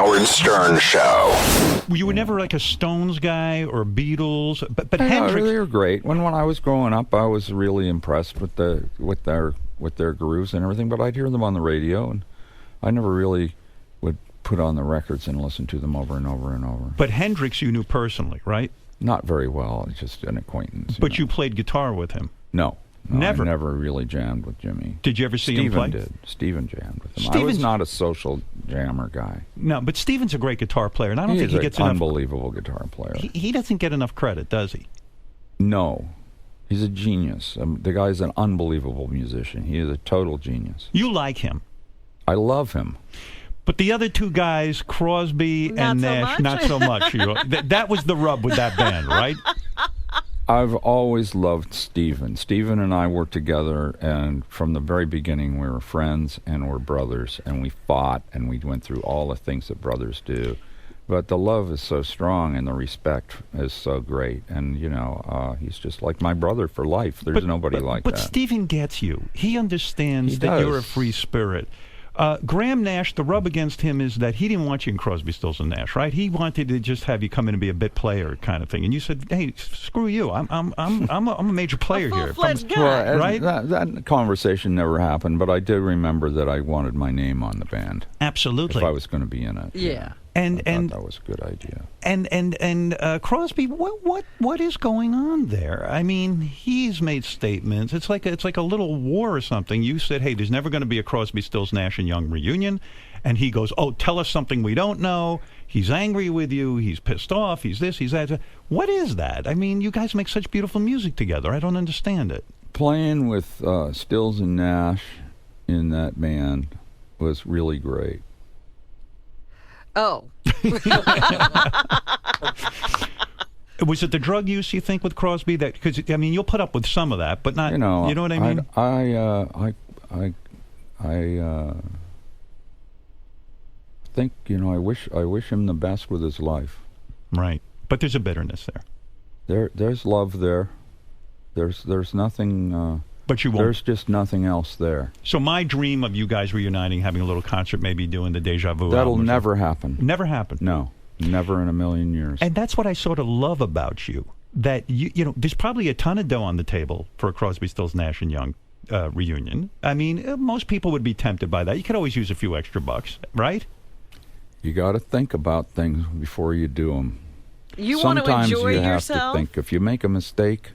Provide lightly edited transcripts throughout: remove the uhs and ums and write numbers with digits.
Howard Stern Show. You were never like a Stones guy or Beatles, but No, Hendrix. they were great. When I was growing up, I was really impressed with their grooves and everything. But I'd hear them on the radio, and I never really would put on the records and listen to them over and over and over. But Hendrix, you knew personally, right? Not very well. Just an acquaintance. But you played guitar with him. No. Never? I never really jammed with Jimmy. Did you ever see him play? Steven jammed with him. I was not a social jammer guy. No, but Steven's a great guitar player, and I don't think he gets enough. He's an unbelievable guitar player. He doesn't get enough credit, does he? No. He's a genius. The guy's an unbelievable musician. He is a total genius. You like him. I love him. But the other two guys, Crosby and Nash, not so much. That was the rub with that band, right? I've always loved Steven. Steven and I worked together, and from the very beginning we were friends and we're brothers, and we fought and we went through all the things that brothers do. But the love is so strong and the respect is so great, and he's just like my brother for life. There's nobody like that. But Steven gets you. He understands that you're a free spirit. Graham Nash, the rub against him is that he didn't want you in Crosby, Stills and Nash, right? He wanted to just have you come in and be a bit player kind of thing, and you said, "Hey, screw you! I'm a major player here." Full-fledged guy. Right? That conversation never happened, but I do remember that I wanted my name on the band. Absolutely. If I was going to be in it. Yeah. And that was a good idea. And Crosby, what is going on there? I mean, he's made statements. It's like a little war or something. You said, "Hey, there's never going to be a Crosby, Stills, Nash and Young reunion," and he goes, "Oh, tell us something we don't know." He's angry with you. He's pissed off. He's this. He's that. What is that? I mean, you guys make such beautiful music together. I don't understand it. Playing with Stills and Nash in that band was really great. Oh. Was it the drug use, you think, with Crosby? That because I mean, you'll put up with some of that, but not. You know what I mean? I think I wish him the best with his life. Right, but there's a bitterness there. There's love there. There's nothing. But you won't. There's just nothing else there. So my dream of you guys reuniting, having a little concert, maybe doing the Deja Vu. That'll never happen. Never happen. No, never in a million years. And that's what I sort of love about you. That there's probably a ton of dough on the table for a Crosby, Stills, Nash and Young reunion. I mean, most people would be tempted by that. You could always use a few extra bucks, right? You got to think about things before you do them. You want to enjoy yourself? Sometimes you have to think. If you make a mistake,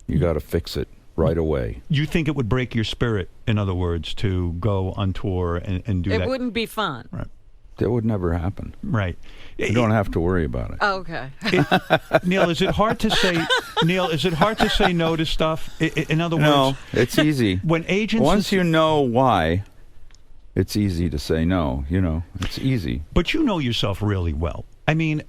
you got to fix it right away. You think it would break your spirit, in other words, to go on tour and do that? It wouldn't be fun. Right. That would never happen. Right. You don't have to worry about it. Oh, okay. Neil, is it hard to say? Neil, is it hard to say no to stuff? In other words, no, it's easy. When agents, once you know why, it's easy to say no. It's easy. But you know yourself really well. I mean,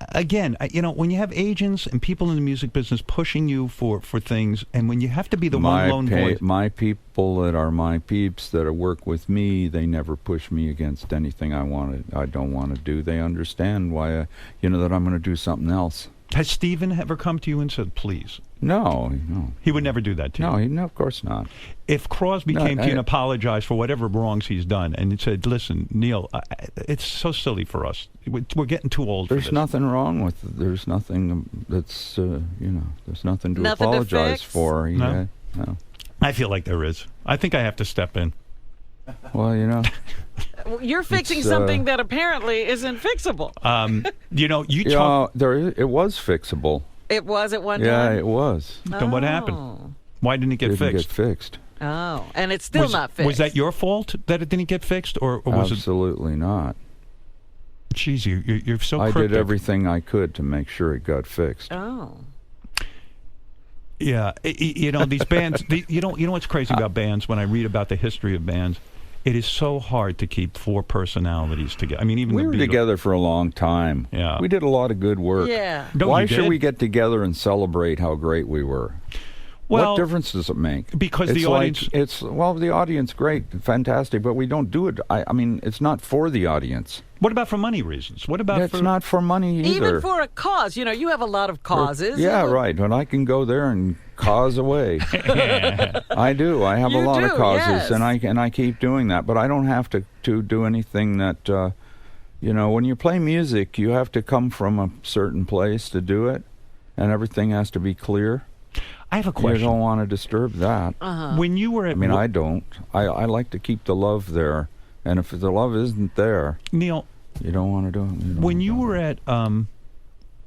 again, when you have agents and people in the music business pushing you for things, and when you have to be the one lone voice. My people that are my peeps that work with me, they never push me against anything I don't want to do. They understand why, that I'm going to do something else. Has Steven ever come to you and said, please? No. He would never do that to you? No, of course not. If Crosby came to you and apologized for whatever wrongs he's done and said, listen, Neil, it's so silly for us. We're getting too old for this. There's nothing wrong with it. There's nothing that's, there's nothing to apologize for. No? No. I feel like there is. I think I have to step in. Well, you're fixing something that apparently isn't fixable. It was fixable. It was at one time? Yeah, it was. Then what happened? Why didn't it get fixed? It didn't get fixed. Oh, and it's still not fixed. Was that your fault that it didn't get fixed, or was it? Absolutely not. Jeez, you're so cryptic. I did everything I could to make sure it got fixed. Oh. Yeah, these bands. You know what's crazy about bands? When I read about the history of bands, it is so hard to keep four personalities together. I mean, even we the were Beatles. Together for a long time. Yeah, we did a lot of good work. Yeah. Why should we get together and celebrate how great we were? Well, what difference does it make? Because the audience... the audience, great, fantastic, but we don't do it. I mean, it's not for the audience. What about for money reasons? What about It's not for money either. Even for a cause. You have a lot of causes. Right. But I can go there and cause away. I do. I have a lot of causes, yes. and I keep doing that. But I don't have to do anything that, You know, when you play music, you have to come from a certain place to do it, and everything has to be clear. I have a question. You don't want to disturb that. When you were at... I don't. I like to keep the love there, and if the love isn't there, Neil, you don't want to do it. When you were at...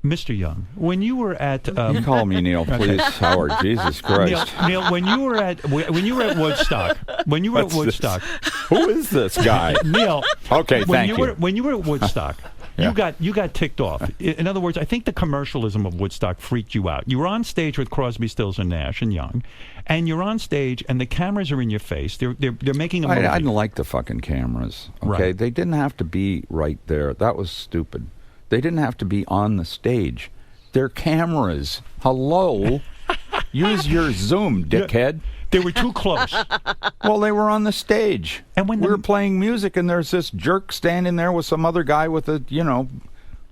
Mr. Young, when you were at... you call me Neil, please, Howard. Jesus Christ. Neil, when you were at Woodstock, Who is this guy? Neil. Okay, thank you. When you were at Woodstock, you got ticked off. In other words, I think the commercialism of Woodstock freaked you out. You were on stage with Crosby, Stills, and Nash and Young, and you're on stage, and the cameras are in your face. They're making a movie. I didn't like the fucking cameras. Okay, Right. They didn't have to be right there. That was stupid. They didn't have to be on the stage. They're cameras. Hello? Use your Zoom, dickhead. They were too close. Well, they were on the stage. And when we were playing music, and there's this jerk standing there with some other guy with a,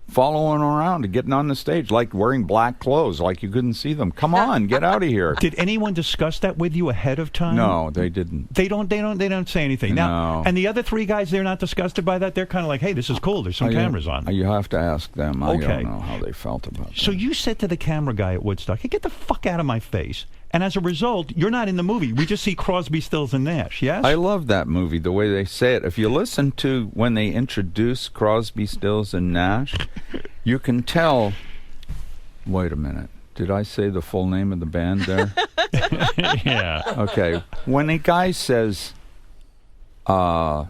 following around and getting on the stage, like wearing black clothes, like you couldn't see them. Come on, get out of here. Did anyone discuss that with you ahead of time? No, they didn't. They don't say anything. Now, and the other three guys, they're not disgusted by that. They're kind of like, hey, this is cool. There's some cameras on. You have to ask them. Okay. I don't know how they felt about that. So you said to the camera guy at Woodstock, hey, get the fuck out of my face. And as a result, you're not in the movie. We just see Crosby, Stills, and Nash, yes? I love that movie, the way they say it. If you listen to when they introduce Crosby, Stills, and Nash, you can tell... Wait a minute. Did I say the full name of the band there? Yeah. Okay. When a guy says... I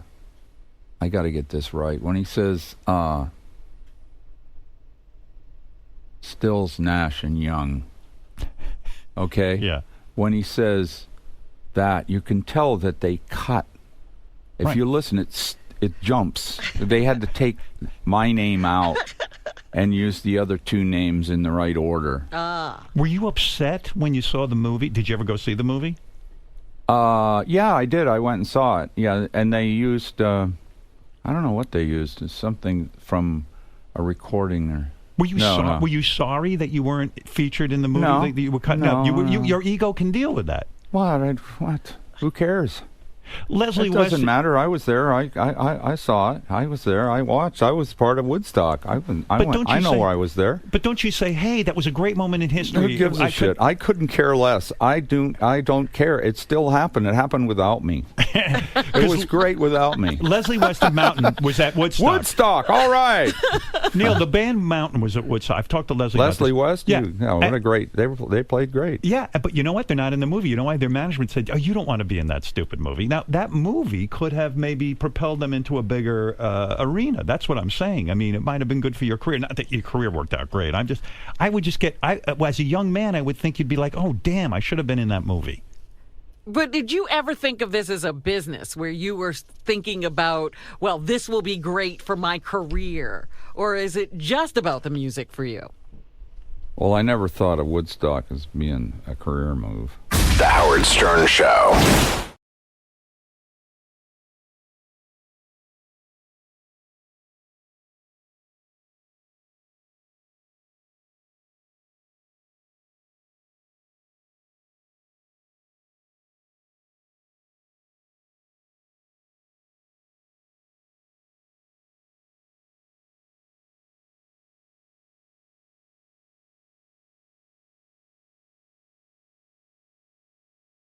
got to get this right. When he says... Stills, Nash, and Young... Okay? Yeah. When he says that, you can tell that they cut. If you listen, it jumps. They had to take my name out and use the other two names in the right order. Were you upset when you saw the movie? Did you ever go see the movie? Yeah, I did. I went and saw it. Yeah, and they used, I don't know what they used. It's something from a recording there. Were you sorry that you weren't featured in the movie? No. That you were cutting up? Your ego can deal with that. What? Who cares? Leslie It West. doesn't matter. I was there. I saw it. I was there. I watched. I was part of Woodstock. I know where I was there. But don't you say, hey, that was a great moment in history? Who gives a shit? I couldn't care less. I don't care. It still happened. It happened without me. It was great without me. Leslie West of Mountain was at Woodstock. Woodstock. All right. Neil, the band Mountain was at Woodstock. I've talked to Leslie West. Yeah. What a great. They played great. Yeah, but you know what? They're not in the movie. You know why? Their management said, oh, you don't want to be in that stupid movie. Now, that movie could have maybe propelled them into a bigger arena. That's what I'm saying. I mean, it might have been good for your career. Not that your career worked out great. I would just get, as a young man, I would think you'd be like, oh, damn, I should have been in that movie. But did you ever think of this as a business where you were thinking about, well, this will be great for my career? Or is it just about the music for you? Well, I never thought of Woodstock as being a career move. The Howard Stern Show.